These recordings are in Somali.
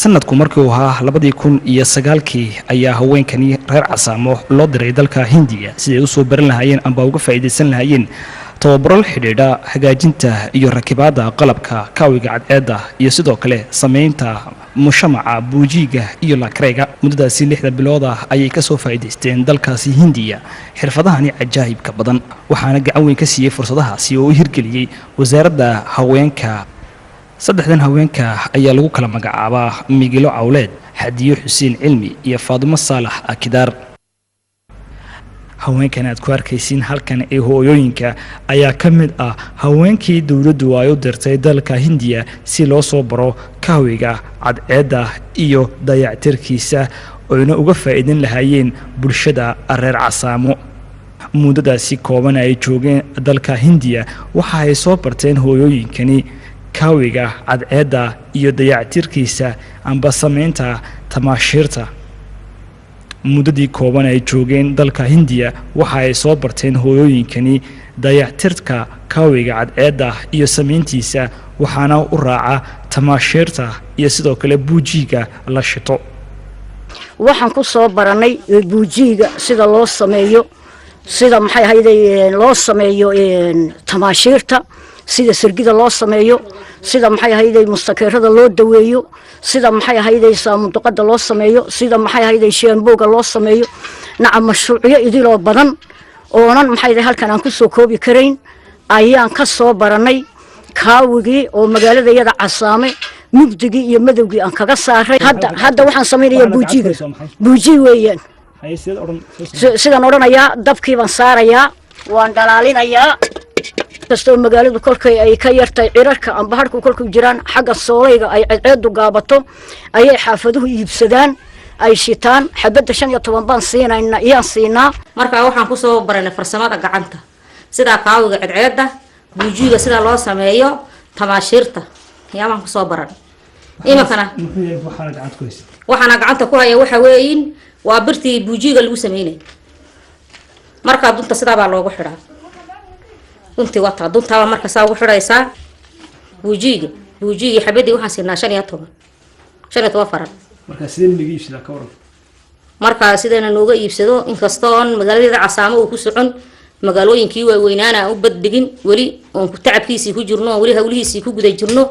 sanadku markii uu ahaa 2009 ayaa haweenkani reer Casaamo loo diray dalka Hindiya si ay u soo baran lahaayeen amba uga faa'iideysan lahaayeen tababaro xidhiidha hagaajinta iyo rakibaadda qalabka kaawiga cadceedda iyo sidoo kale sameynta mushamaca buujiga iyo lakreyga muddadaasi 6 bilood ah ayay ka soo faa'iideysteen dalkaasi Hindiya xirfadahani cajaa'ibka badan waxaana gacan weyn ka siiyay fursadahaasi oo hirgeliyay wasaaradda haweenka saddexdan haweenka ayaa lagu kala magacaabaa Migilo Awleed Hadiyo Xuseen Cilmi iyo Faadimo Saalax Akidaar haweenkan aad ku arkaysiin halkan ee hooyooyinka ayaa ka mid ah haweenkii dawladdu ay u dirtay dalka Hindiya si loo soo baro kaawiga cadceedda iyo dayactirkiisa oo ina uga faa'iidin lahaayeen bulshada reer Casaamo muddadaasi kooban ay joogeen dalka Hindiya waxa ay soo barteen hooyooyinkani kaawiga cadceedda iyo dayactirkiisa amba sameynta tamaashiirta muddadii kooban ay joogeen dalka Hindiya waxa ay soo barteen hooyooyinkani dayactirka kaawiga cadceedda iyo sameyntiisa waxaana u raaca tamaashiirta iyo sidoo kale buujiga la shito waxaan ku soo baranay buujiga sida loo sameeyo sida maxay hayday loo sameeyo tamaashiirta sida sirgida loo sameeyo sida maxay hayday mustakeerada loo daweeyo sida maxay hayday saamunduqada loo sameeyo sida maxay hayday shaambooga loo sameeyo nacam mashruuciyo idiloo badan oonan maxay hayday halkan aan ku soo koobi karayn ayaan ka soo baranay kaawigii oo magaaladayada Casaame mugdigii iyo madowgii aan kaga saaray hadda waxaan sameeyaa buuji weeyaan sidaan oranayaa dabkii baan saarayaa waan dhalaalinayaa kastoo magaaladu kolkay ay ka yartay cirarka amba harku kolku jiraan xagga soolayga ay cadceedu gaabato ayay xaafaduhu iibsadaan ay shitaan xabada 15 baan siinaa marka waxaan ku soo baranay farsamada gacanta sida kaawiga cadceedda buujiga sida loo sameeyo tamaashiirta yaamaan ku soo baranay imakana waxaana gacanta ku haya waxa weeyin waa birtii buujiga lagu sameeyay marka dunta sida baa loogu xiraa dunti wata dunta marka saa ugu xiraysaa buujiga xabadii waxaan siinaa 15 faran marka sideen laga iibsado ka waran marka sideen nooga iibsado inkastoo magaalada Casaamo uu ku socon magaalooyinkii waaweynaana u badbigin wali oo ku tacabkiisii ku jirno wali hawlihiisii ku guday jirno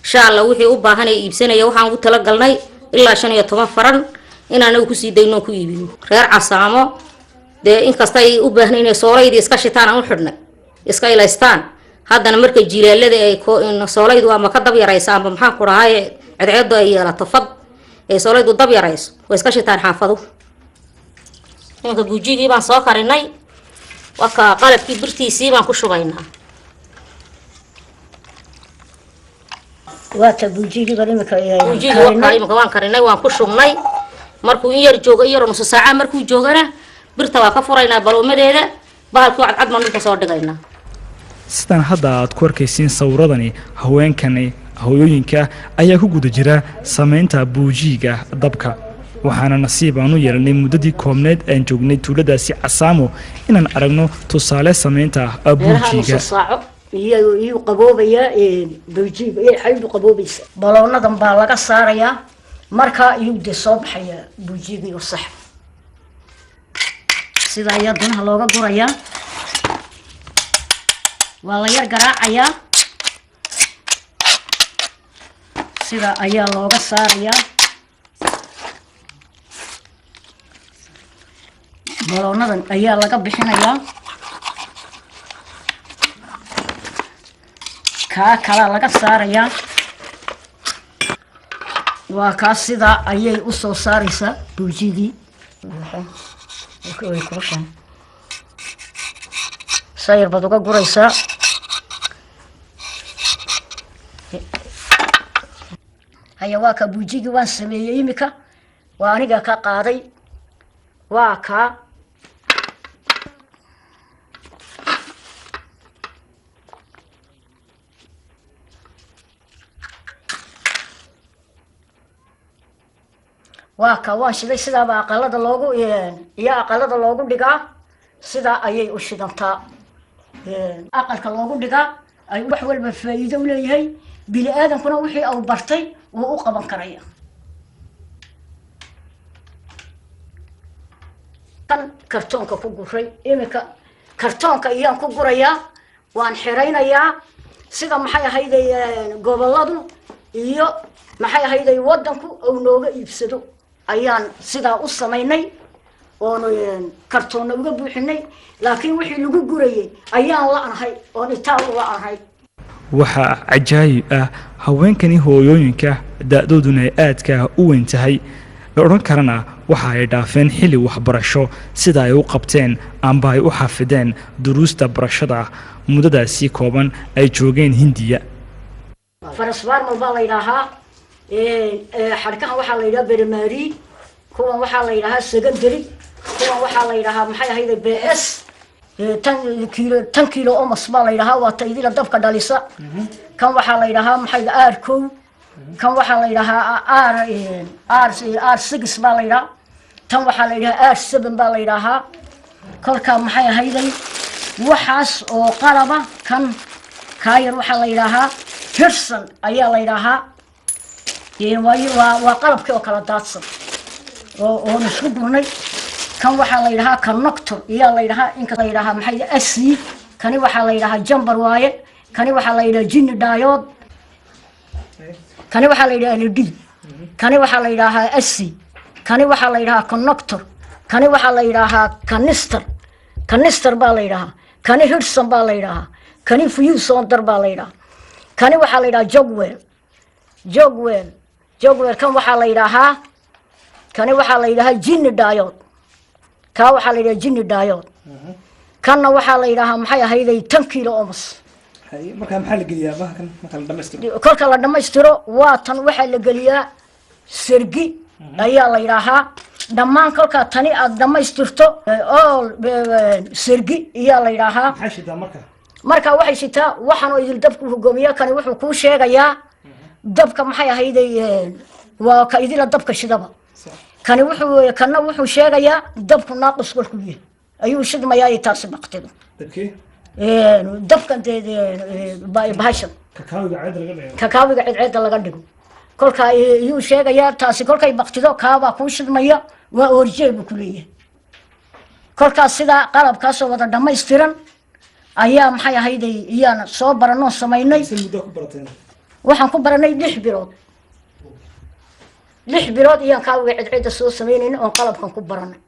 insha Allah wixii u baahan ay iibsanaya waxaan ugu tala galnay ilaa 15 faran inaan ku sii dayno ku iibino reer Casaamo de inkasta ay u baahan inay soolaydi iska shitaan aan u xidhnay iska ilaystaan haddana marka jiilaalada ay soolaydu ama ka dab yaraysa ama maxaan ku dhahay cadceedu ay yeelato fad ay soolaydu dab yarayso way iska shitaan xaafadu inka buujigii baan soo karinay waka qalabkii birtiisii baan ku shubaynaa waata buujigii barimka waan karinay waan ku shubnay markuu in yar joogo yar nus saaca markuu joogana birta waa ka furaynaa baloomadeeda bahalkii cadcad ma dhulka soo dhigaynaa sidaan hadda aad ku arkaysiin sawirradani haweenkani hooyooyinka ayaa ku guda jira sameynta buujiga dabka waxaana nasiib aan u yeelanay muddadii koobneed aan joognay tuuladaasi Casaamo inaan aragno tusaale sameynta buujiga iyo qaboobaya buujiga iyo xaydu qaboobaysa baloonadan baa laga saarayaa marka iyo de soo baxaya buujiga iyo sax sida ayaa danaha looga gurayaa waa la yar garaacayaa sida ayaa looga saarayaa baloonadan ayaa laga bixinayaa kaa kala laga saarayaa waa kaa sida ayay u soo saaraysaa buujigii sayr baad uga guraysaa haya waa ka buujigii waan sameeyay imika waa aniga ka qaaday waa ka waan shiday sidaaba aqalada loogu dhigaa sida ayay u shidantaa aqalka loogu dhigaa ay wax walba faa'iido u leeyahay bini aadankuna wixii uu bartay wuu u qaban karaya kan kartoonka ku guray iminka kartoonka iyaan ku gurayaa waan xiraynayaa sida maxay ahayday goboladu iyo maxay ahayday wadanku oo nooga iibsado ayaan sidaa u samaynay oo kartoon uga buuxinay laakiin wixii lagu gurayay ayaan la'ahay oo intaan la'ahay waxa cajaayib ah haweenkani hooyooyinka da'dooduna aadka u weyn tahay la oran karana waxa ay dhaafeen xilli waxbarasho sida ay u qabteen amba ay u xafideen duruusta barashada muddadaasi kooban ay joogeen Hindiya farasbaar baa la yiraahdaa xarkaha waxa la yiraahdaa bermari kuwa waxa la yiraahdaa secondary kuwa waxa la yiraahdaa maxay ahayd BS tan kilo oo masbaa la yiraahdaa waa taydila dabka dhalisa kan waxa la yiraahdaa maxay aarko kan waxa la yiraahdaa R6 baa la yiraahdaa tan waxa la yiraahdaa R7 baa la yiraahdaa kolka maxay ahayday waxaas oo qalaba kan kaayar waxa la yiraahdaa Pearson ayaa la yiraahdaa waa qalabkii oo kala daadsan oo isku gurnay kan waxa la yiraahdaa connector ayaa la yiraahdaa inka la yiraahdaa maxay AC kani waxa la yiraahdaa jumper waaye kani waxa la yiraahdaa jini diode kani waxa la yiraahdaa LED kani waxa la yiraahdaa AC kani waxa la yiraahdaa connector kani waxa la yiraahdaa canister baa la yiraahdaa kani Hudson baa la yiraahdaa kani fuse solder baa la yiraahdaa kani waxa la yiraahdaa jogwell kan waxa la yiraahdaa kani waxa la yiraahdaa jini diode ka waxa la yiraahdaa jini diode kana waxa la yiraahdaa maxay ahayday 10 kilo ohms marka maxaa la geliyaa bahalkan marka la dhameystiro kolka la dhameystiro waa tan waxa la geliyaa sirgi ayaa la yiraahdaa dhammaan kolka tani aad dhameystirto all sirgi ayaa la yiraahdaa maxay shidaa marka waxay shitaa waxaan oo idil dabku hoggaamiya kan wuxuu ku sheegayaa dabka maxay ahayday waa ka idil dabka shidaba kani wuxuu sheegayaa dabku naaqis kulku yahay ayuu shidmayaa taasi baqtido dabkii dabkan bahashan kakaawiga cidceeda laga dhigo kolka ayuu sheegayaa taasi kolkay baqtido kaabaa kuu shidmaya waa orjeebu ku leeyahay kolkaas sidaa qalabkaasoo wada dhamaystiran ayaa maxay ahayday iyaan soo baranoo samaynay waxaan ku baranay 6 bilood 6 bilood iyaan kaawiga cidceeda soo samaynayna oo qalabkan ku baranay